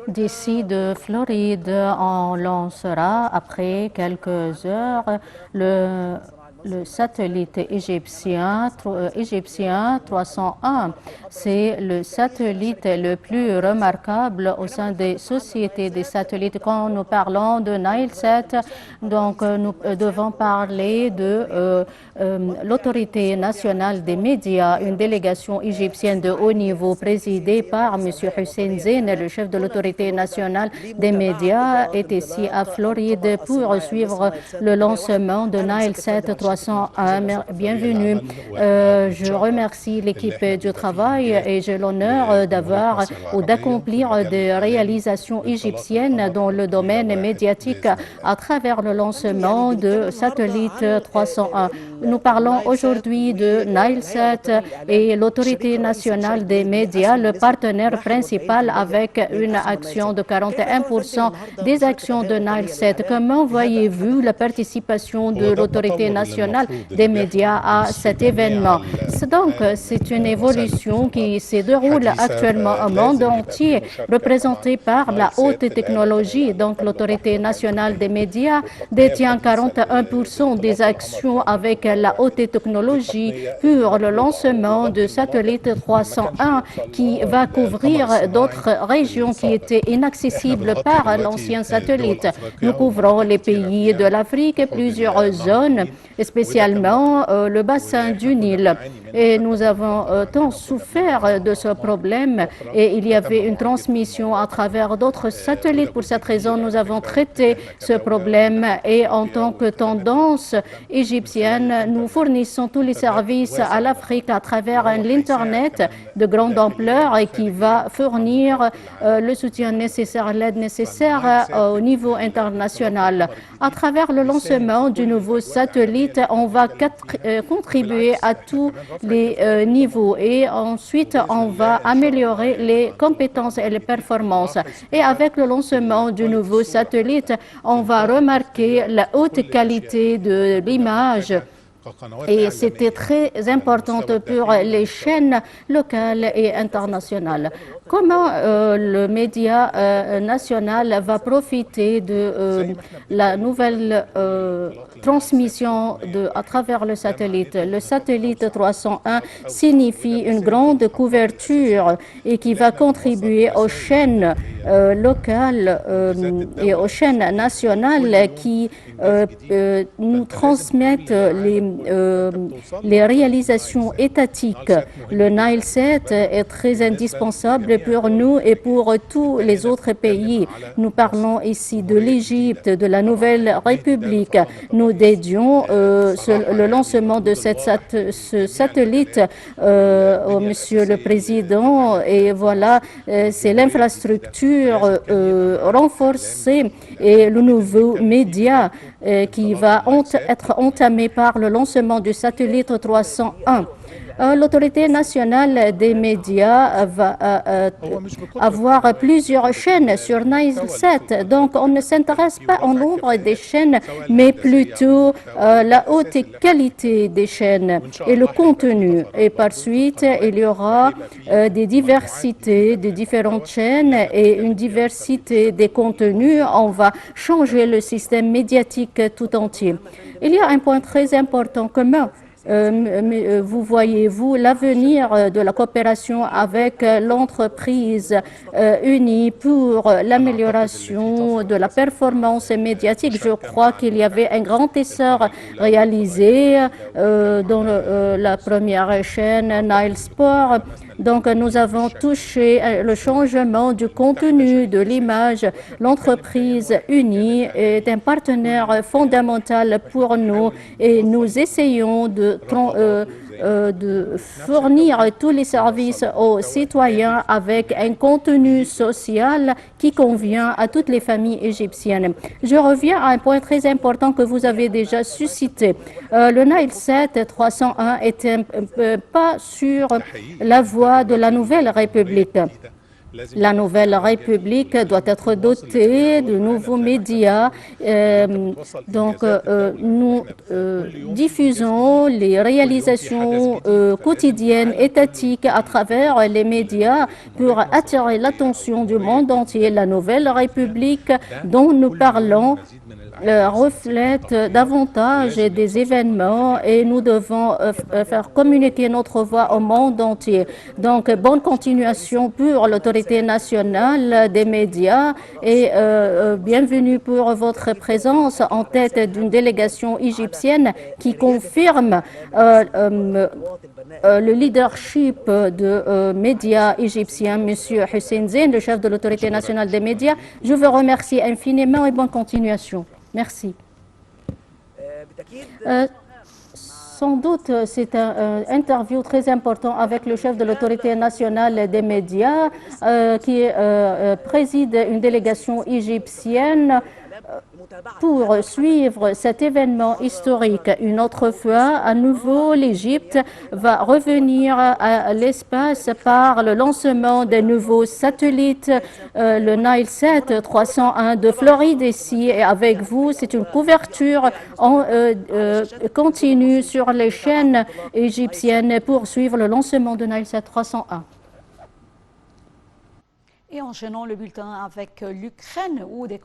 D'ici de Floride, on lancera après quelques heures le, le satellite égyptien 301. C'est le satellite le plus remarquable au sein des sociétés des satellites. Quand nous parlons de Nilesat, donc nous devons parler de l'autorité nationale des médias, une délégation égyptienne de haut niveau présidée par M. Hussein Zain, le chef de l'autorité nationale des médias, est ici à Floride pour suivre le lancement de Nilesat 301. Bienvenue. Je remercie l'équipe du travail et j'ai l'honneur d'avoir ou d'accomplir des réalisations égyptiennes dans le domaine médiatique à travers le lancement de satellite 301. Nous parlons aujourd'hui de Nilesat et l'autorité nationale des médias, le partenaire principal avec une action de 41% des actions de Nilesat. Comment voyez-vous la participation de l'autorité nationale des médias à cet événement? Donc, c'est une évolution qui se déroule actuellement au monde entier, représentée par la haute technologie. Donc, l'autorité nationale des médias détient 41% des actions avec la haute technologie pour le lancement de satellite 301 qui va couvrir d'autres régions qui étaient inaccessibles par l'ancien satellite. Nous couvrons les pays de l'Afrique et plusieurs zones, spécialement le bassin du Nil. Et nous avons tant souffert de ce problème et il y avait une transmission à travers d'autres satellites. Pour cette raison, nous avons traité ce problème et en tant que tendance égyptienne, nous fournissons tous les services à l'Afrique à travers l'Internet de grande ampleur et qui va fournir le soutien nécessaire, l'aide nécessaire au niveau international. À travers le lancement du nouveau satellite, on va contribuer à tous les niveaux et ensuite on va améliorer les compétences et les performances. Et avec le lancement du nouveau satellite, on va remarquer la haute qualité de l'image. Et c'était très important pour les chaînes locales et internationales. Comment le média national va profiter de la nouvelle transmission à travers le satellite? Le satellite 301 signifie une grande couverture et qui va contribuer aux chaînes locales et aux chaînes nationales qui nous transmettent les réalisations étatiques. Le Nilesat est très indispensable pour nous et pour tous les autres pays. Nous parlons ici de l'Égypte, de la Nouvelle République. Nous dédions le lancement de ce satellite au Monsieur le Président et voilà, c'est l'infrastructure renforcée et le nouveau média qui va être entamé par le lancement du satellite 301. L'autorité nationale des médias va avoir plusieurs chaînes sur Nilesat. Donc, on ne s'intéresse pas au nombre des chaînes, mais plutôt la haute qualité des chaînes et le contenu. Et par suite, il y aura des diversités de différentes chaînes et une diversité des contenus. On va changer le système médiatique tout entier. Il y a un point très important commun. Vous voyez-vous l'avenir de la coopération avec l'entreprise unie pour l'amélioration de la performance médiatique? Je crois qu'il y avait un grand essor réalisé dans la première chaîne Nile Sport. Donc, nous avons touché le changement du contenu de l'image. L'entreprise unie est un partenaire fondamental pour nous et nous essayons de fournir tous les services aux citoyens avec un contenu social qui convient à toutes les familles égyptiennes. Je reviens à un point très important que vous avez déjà suscité. Le Nilesat 301 est un pas sur la voie de la Nouvelle République. La nouvelle République doit être dotée de nouveaux médias. Nous diffusons les réalisations quotidiennes étatiques à travers les médias pour attirer l'attention du monde entier. La nouvelle République dont nous parlons reflète davantage des événements et nous devons faire communiquer notre voix au monde entier. Donc, bonne continuation pour l'autorité nationale des médias et bienvenue pour votre présence en tête d'une délégation égyptienne qui confirme le leadership de médias égyptiens, M. Hussein Zain, le chef de l'autorité nationale des médias. Je vous remercie infiniment et bonne continuation. Merci. Sans doute, c'est une interview très importante avec le chef de l'autorité nationale des médias qui préside une délégation égyptienne pour suivre cet événement historique. Une autre fois, à nouveau, l'Égypte va revenir à l'espace par le lancement des nouveaux satellites, le Nilesat 301 de Floride ici et avec vous. C'est une couverture continue sur les chaînes égyptiennes pour suivre le lancement de Nilesat 301. Et enchaînons le bulletin avec l'Ukraine où des